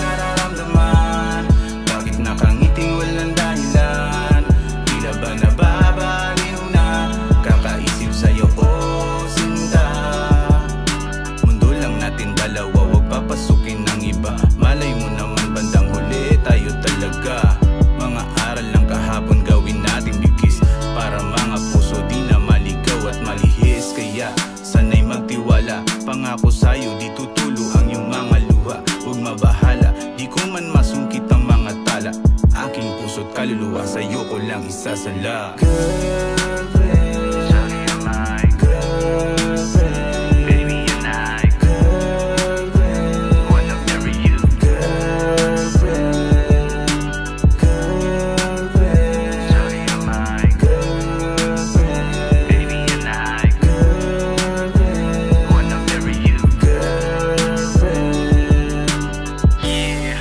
nararamdaman? Bakit nakangiting walang dahilan? Tila ba nababaliw na? Kakaisip sa'yo o sinta? Mundo lang natin dalawa, wag papasukin ng iba. Malay mo naman bandang huli tayo talaga. Mga aral lang kahapon gawin nating bigis, para mga puso di na maligaw at malihis. Kaya sanay magtiwala, pangako sa'yo di tutulo ang iyong mga luha. Huwag mabahala, di ko man masungkit ang mga tala. Aking puso't kaluluwa sa'yo ko lang isasala. Girlfriend, sorry am I girlfriend, baby and I girlfriend, wanna marry you. Girlfriend, girlfriend, sorry am I girlfriend, baby and I girlfriend, wanna marry you. Girlfriend, yeah.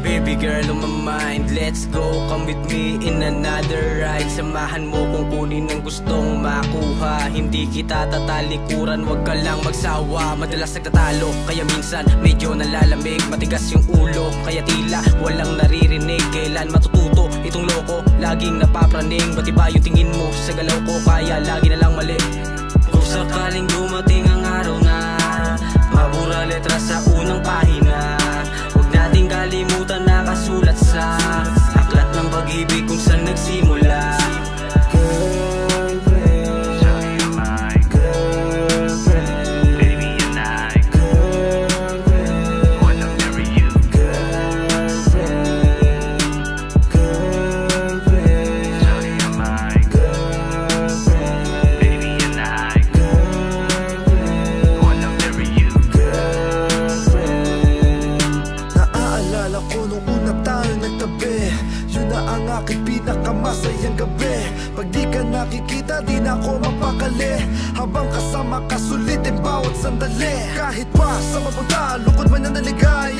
Baby girl on my mind, let's go, come with me in another ride. Samahan mo kung kunin ang gustong makuha. Hindi kita tatalikuran, wag ka lang magsawa. Madalas nagtatalo, kaya minsan medyo nalalamig. Matigas yung ulo, kaya tila walang naririnig. Kailan matututo itong loko? Laging napapraning, ba't iba yung tingin mo sa galaw ko? Kaya lagi na lang mali. Kung sakaling dumating ang araw na mabura letra sa unang pahina, huwag nating kalimutan nakasulat sa aklat ng pag-ibig kung saan nagsimula. Girlfriend, sorry am I girlfriend, baby and I girlfriend, wanna marry you. Girlfriend, girlfriend, sorry am I girlfriend, baby and I girlfriend, wanna marry you. Girlfriend, naaalala ko nung una tayo nagtabi, yun na ang aking pinakamasayang gabi. Pag di ka nakikita, di na ako mapakali. Habang kasama ka, sulitin bawat sandali. Kahit pa sa mapunta, lungkot man yan na ligaya.